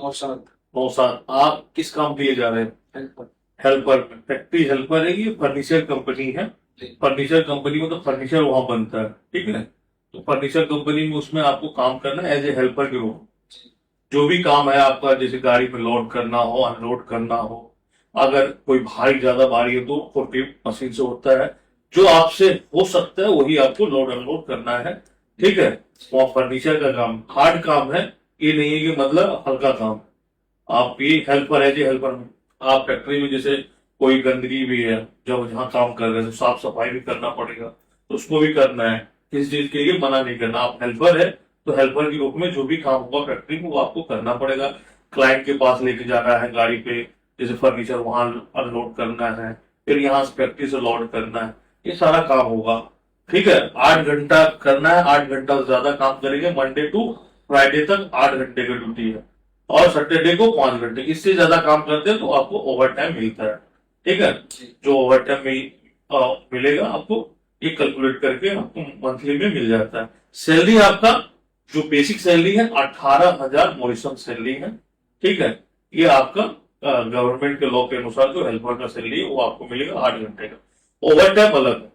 नौशाद। नौशाद। आप किस काम के लिए जा रहे हैं? हेल्पर। फैक्ट्री हेल्पर है, ये फर्नीचर कंपनी है। फर्नीचर कंपनी में तो फर्नीचर वहां बनता है, ठीक है। तो फर्नीचर कंपनी में उसमें आपको काम करना है एज ए हेल्पर के रूप। जो भी काम है आपका, जैसे गाड़ी में लोड करना हो, अनलोड करना हो, अगर कोई भारी ज्यादा भारी है तो फोर्टी मशीन से होता है। जो आपसे हो सकता है वही आपको लोड अनलोड करना है, ठीक है। वो फर्नीचर का काम हार्ड काम है, ये नहीं है कि मतलब हल्का काम। आप ये हेल्पर है जी, हेल्पर में आप फैक्ट्री में जैसे कोई गंदगी भी है, जब जहाँ काम कर रहे हैं तो साफ सफाई भी करना पड़ेगा, तो उसको भी करना है। किसी चीज के लिए मना नहीं करना। आप हेल्पर है तो हेल्पर के रूप में जो भी काम होगा फैक्ट्री में वो आपको करना पड़ेगा। क्लाइंट के पास लेके जाना है गाड़ी पे, जैसे फर्नीचर वहां अनलोड करना है, फिर यहाँ से फैक्ट्री से लोड करना है, ये सारा काम होगा, ठीक है। 8 घंटा करना है, 8 घंटा से ज्यादा काम करेंगे। मंडे टू फ्राइडे तक 8 घंटे की ड्यूटी है, और सैटरडे को 5 घंटे। इससे ज्यादा काम करते हैं तो आपको ओवर टाइम मिलता है, ठीक है। जो ओवर टाइम मिलेगा आपको, ये कैलकुलेट करके आपको मंथली में मिल जाता है। सैलरी आपका जो बेसिक सैलरी है 18,000 मॉरिशन सैलरी है, ठीक है। ये आपका गवर्नमेंट के लॉ के अनुसार जो हेल्पर का सैलरी है वो आपको मिलेगा 8 घंटे का। ओवर टाइम अलग है।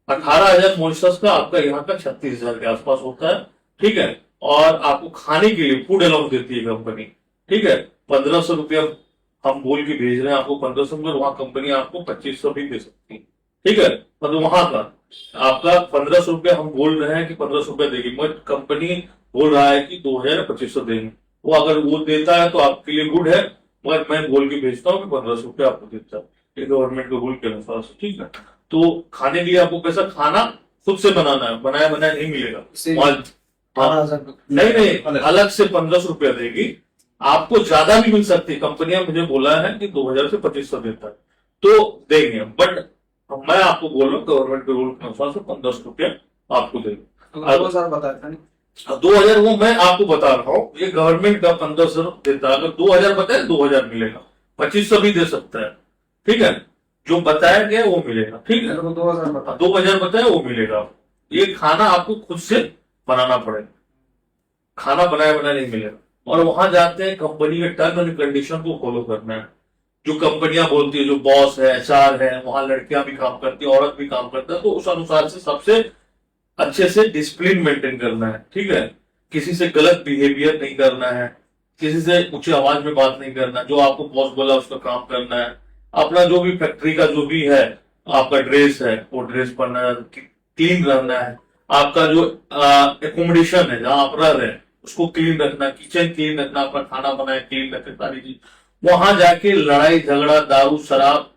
18,000 मॉरिशस का आपका यहाँ का 36,000 के आसपास होता है, ठीक है। और आपको खाने के लिए फूड अलाउंस देती है कंपनी, ठीक है। 1,500 रुपया हम बोल के भेज रहे हैं आपको 1,500 में, वहां कंपनी आपको 2,500 भी दे सकती है, ठीक है। मतलब वहां का आपका 1,500 रुपया हम बोल रहे हैं कि 1,500 रुपया देगी, मगर कंपनी बोल रहा है कि 2,000 2,500 देंगे। वो अगर वो देता है तो आपके लिए गुड है, मगर मैं बोल के भेजता हूँ कि 1,500 रुपया आपको देता है, ये गवर्नमेंट के रूल के अनुसार, ठीक है। तो खाने के लिए आपको कैसा खाना खुद से बनाना है, बनाया बनाया नहीं मिलेगा। नहीं, अलग से 1,500 रुपया देगी। आपको ज्यादा भी मिल सकती है, कंपनियां मुझे बोला है कि 2,000 से 2,500 देता है तो देंगे, बट मैं आपको बोल रहा हूँ गवर्नमेंट के रूल के अनुसार से 1,500 रुपया आपको देंगे। 2,000 बताया था 2,000 वो मैं आपको बता रहा हूँ, ये गवर्नमेंट का 1,500 देता है। अगर 2,000 बताए 2,000 मिलेगा, 2,500 भी दे सकता है, ठीक है। जो बताया गया वो मिलेगा, ठीक है। 2,000 बताया वो मिलेगा। ये खाना आपको खुद से बनाना पड़ेगा, खाना बनाया बनाया नहीं मिलेगा। और वहां जाते हैं कंपनी के टर्म एंड कंडीशन को फॉलो करना है। जो कंपनियां बोलती है, जो बॉस है, एचआर है, वहां लड़कियां भी काम करती है, औरत भी काम करता है, तो उस अनुसार से सबसे अच्छे से डिसिप्लिन मेंटेन करना है, ठीक है। किसी से गलत बिहेवियर नहीं करना है, किसी से ऊंची आवाज में बात नहीं करना, जो आपको बॉस बोला उसका काम करना है। अपना जो भी फैक्ट्री का जो भी है आपका ड्रेस है वो ड्रेस पहनना है, क्लीन रहना है। आपका जो एकोमोडेशन है जहां आप रह रहे हैं उसको क्लीन रखना, किचन क्लीन रखना, अपना खाना बनाए क्लीन रखे, सारी चीज। वहां जाके लड़ाई झगड़ा, दारू शराब,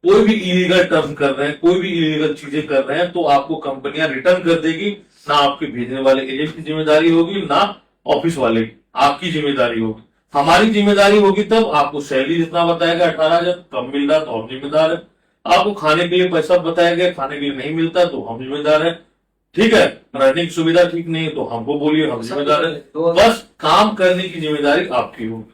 कोई भी इलीगल टर्म कर रहे हैं, कोई भी इलीगल चीजें कर रहे हैं तो आपको कंपनियां रिटर्न कर देगी। ना आपके भेजने वाले एजेंट की जिम्मेदारी होगी, ना ऑफिस वाले की, आपकी जिम्मेदारी होगी। हमारी जिम्मेदारी होगी तब आपको सैलरी जितना बताएगा 18,000 कम मिल रहा तो हम जिम्मेदार है। आपको खाने के लिए पैसा बताया गया, खाने के लिए नहीं मिलता तो हम जिम्मेदार है, ठीक है। रहने की सुविधा ठीक नहीं है तो हमको बोलिए, हम जिम्मेदार है। बस काम करने की जिम्मेदारी आपकी होगी,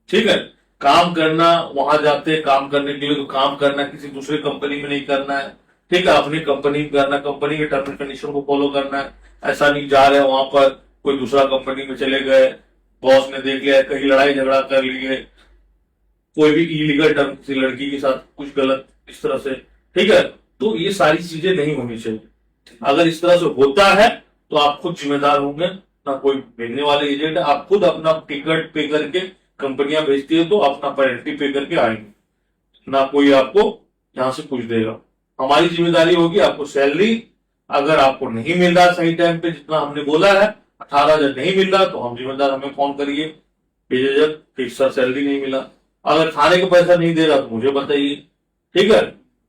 ठीक है। काम करना, वहां जाते हैं काम करने के लिए तो काम करना, किसी दूसरे कंपनी में नहीं करना है, ठीक है। अपनी कंपनी में करना, कंपनी के टर्म एंड कंडीशन को फॉलो करना है। ऐसा नहीं जा रहे वहां पर कोई दूसरा कंपनी में चले गए, बॉस ने देख लिया, कहीं लड़ाई झगड़ा कर लिए, कोई भी इलीगल टर्म किसी लड़की के साथ कुछ गलत इस तरह से, ठीक है। तो ये सारी चीजें नहीं होनी चाहिए। अगर इस तरह से होता है तो आप खुद जिम्मेदार होंगे, ना कोई भेजने वाले एजेंट है। आप खुद अपना टिकट पे करके, कंपनियां भेजती है तो अपना पेनल्टी पे करके आएंगे, ना कोई आपको यहां से पूछ देगा। हमारी जिम्मेदारी होगी आपको सैलरी, अगर आपको नहीं मिल रहा सही टाइम पे जितना हमने बोला है, 18,000 नहीं मिल रहा तो हम जिम्मेदार, हमें फोन करिए, भेजिए कि सर सैलरी नहीं मिला। अगर खाने का पैसा नहीं दे रहा तो मुझे बताइए, ठीक है।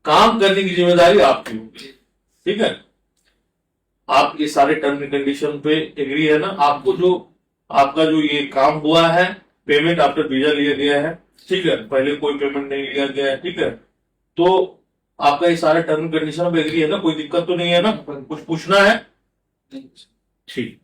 काम करने की जिम्मेदारी आपकी होगी, ठीक है। आप ये सारे टर्म एंड कंडीशन पे एग्री है ना? आपको जो आपका जो ये काम हुआ है, पेमेंट आफ्टर वीजा लिया गया है, ठीक है। पहले कोई पेमेंट नहीं लिया गया है, ठीक है। तो आपका ये सारे टर्म एंड कंडीशन पे एग्री है ना? कोई दिक्कत तो नहीं है ना? कुछ पूछना है? ठीक।